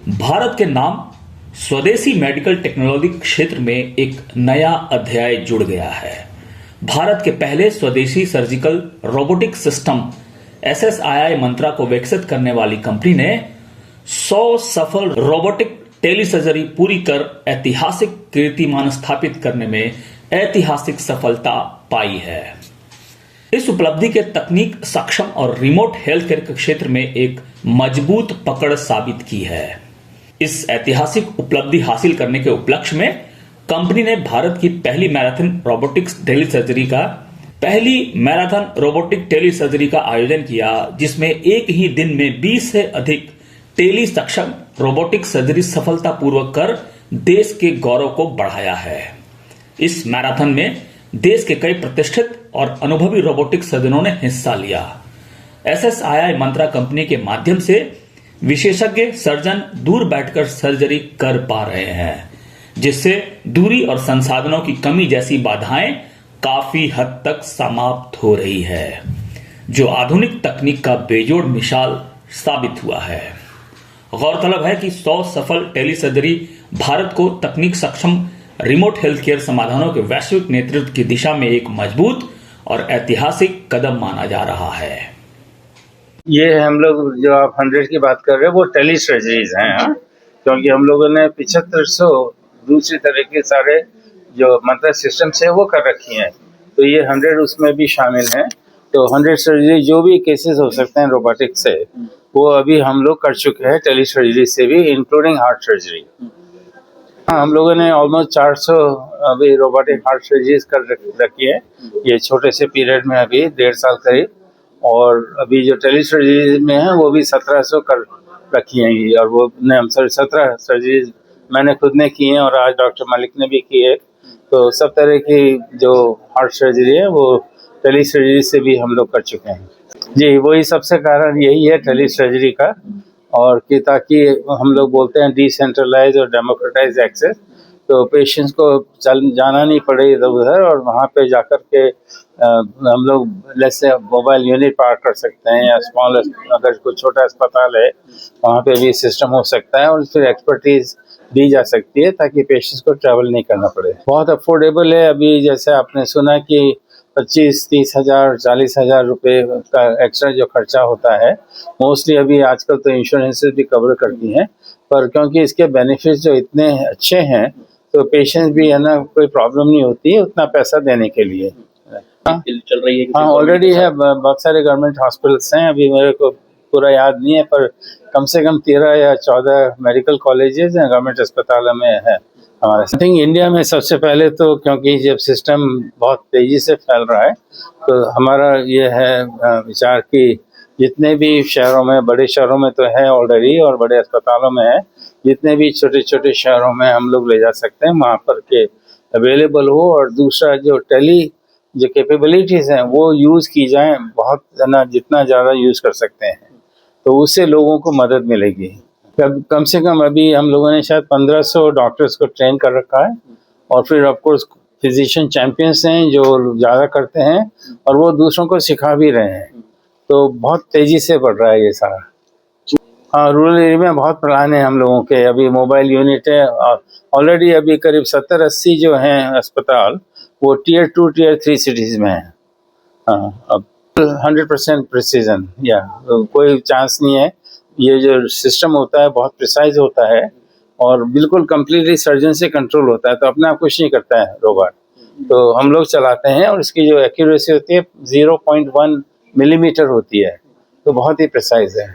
भारत के नाम स्वदेशी मेडिकल टेक्नोलॉजी क्षेत्र में एक नया अध्याय जुड़ गया है। भारत के पहले स्वदेशी सर्जिकल रोबोटिक सिस्टम SSII मंत्रा को विकसित करने वाली कंपनी ने 100 सफल रोबोटिक टेलीसर्जरी पूरी कर ऐतिहासिक कीर्तिमान स्थापित करने में ऐतिहासिक सफलता पाई है। इस उपलब्धि के तकनीक सक्षम और रिमोट हेल्थ केयर के क्षेत्र में एक मजबूत पकड़ साबित की है। इस ऐतिहासिक उपलब्धि हासिल करने के उपलक्ष्य में कंपनी ने भारत की पहली मैराथन रोबोटिक टेलीसर्जरी का आयोजन किया, जिसमें एक ही दिन में 20 से अधिक टेली सक्षम रोबोटिक सर्जरी सफलतापूर्वक कर देश के गौरव को बढ़ाया है। इस मैराथन में देश के कई प्रतिष्ठित और अनुभवी रोबोटिक सर्जनों ने हिस्सा लिया। SSII मंत्रा कंपनी के माध्यम से विशेषज्ञ सर्जन दूर बैठकर सर्जरी कर पा रहे हैं, जिससे दूरी और संसाधनों की कमी जैसी बाधाएं काफी हद तक समाप्त हो रही है, जो आधुनिक तकनीक का बेजोड़ मिसाल साबित हुआ है। गौरतलब है कि 100 सफल टेलीसर्जरी भारत को तकनीक सक्षम रिमोट हेल्थ केयर समाधानों के वैश्विक नेतृत्व की दिशा में एक मजबूत और ऐतिहासिक कदम माना जा रहा है। ये हम लोग जो आप 100 की बात कर रहे हैं वो टेली सर्जरीज हैं, हाँ? क्योंकि हम लोगों ने 7500 दूसरी तरह के सारे जो मंत्रा सिस्टम्स है वो कर रखी हैं, तो ये 100 उसमें भी शामिल हैं। तो 100 सर्जरी जो भी केसेस हो सकते हैं रोबोटिक से, वो अभी हम लोग कर चुके हैं टेली सर्जरी से भी, इंक्लूडिंग हार्ट सर्जरी। हाँ, हम लोगों ने ऑलमोस्ट 400 अभी रोबोटिक हार्ट सर्जरीज कर रखी है, ये छोटे से पीरियड में, अभी 1.5 साल करीब। और अभी जो टेली सर्जरी में है वो भी 1700 कर रखी हैं ये, और वो 17 सर्जरी मैंने खुद ने की हैं और आज डॉक्टर मलिक ने भी की है। तो सब तरह की जो हार्ट सर्जरी है वो टेली सर्जरी से भी हम लोग कर चुके हैं जी। वही सबसे कारण यही है टेली सर्जरी का, और कि ताकि हम लोग बोलते हैं डिसेंट्रलाइज और डेमोक्रेटाइज एक्सेस, तो पेशेंट्स को जाना नहीं पड़े इधर उधर, और वहाँ पे जाकर के हम लोग जैसे मोबाइल यूनिट पार कर सकते हैं, या स्मॉल अगर कोई छोटा अस्पताल है वहाँ पे भी सिस्टम हो सकता है, और फिर एक्सपर्टीज दी जा सकती है ताकि पेशेंट्स को ट्रैवल नहीं करना पड़े। बहुत अफोर्डेबल है। अभी जैसे आपने सुना कि 25-30 हज़ार 40 हज़ार रुपये का एक्स्ट्रा जो खर्चा होता है, मोस्टली अभी आजकल तो इंश्योरेंसेस भी कवर करती हैं, पर क्योंकि इसके बेनिफिट्स जो इतने अच्छे हैं तो पेशेंट्स भी है ना, कोई प्रॉब्लम नहीं होती है उतना पैसा देने के लिए। चल रही है? हाँ, ऑलरेडी है, बहुत सारे गवर्नमेंट हॉस्पिटल्स हैं, अभी मेरे को पूरा याद नहीं है, पर कम से कम 13 या 14 मेडिकल कॉलेजेस हैं गवर्नमेंट अस्पतालों में है हमारे। आई थिंक इंडिया में सबसे पहले तो, क्योंकि जब सिस्टम बहुत तेज़ी से फैल रहा है, तो हमारा ये है विचार कि जितने भी शहरों में, बड़े शहरों में तो है ऑलरेडी और बड़े अस्पतालों में है, जितने भी छोटे छोटे शहरों में हम लोग ले जा सकते हैं वहाँ पर के अवेलेबल हो। और दूसरा जो जो कैपेबिलिटीज़ हैं वो यूज़ की जाएं, बहुत ना, जितना ज़्यादा यूज़ कर सकते हैं तो उससे लोगों को मदद मिलेगी। कम से कम अभी हम लोगों ने शायद 1500 डॉक्टर्स को ट्रेन कर रखा है, और फिर ऑफकोर्स फिजिशियन चैम्पियंस हैं जो ज़्यादा करते हैं और वो दूसरों को सिखा भी रहे हैं, तो बहुत तेज़ी से बढ़ रहा है ये सारा। हाँ, रूरल एरिया में बहुत प्लान है हम लोगों के। अभी मोबाइल यूनिट है ऑलरेडी, अभी करीब 70-80 जो हैं अस्पताल वो Tier 2 Tier 3 सिटीज़ में हैं। हाँ, अब 100% प्रिसीजन, या कोई चांस नहीं है। ये जो सिस्टम होता है बहुत प्रिसाइज होता है और बिल्कुल कम्प्लीटली सर्जन से कंट्रोल होता है, तो अपने आप कुछ नहीं करता है रोबोट, तो हम लोग चलाते हैं, और इसकी जो एक्यूरेसी होती है 0.1 मिलीमीटर होती है, तो बहुत ही प्रिसाइज है।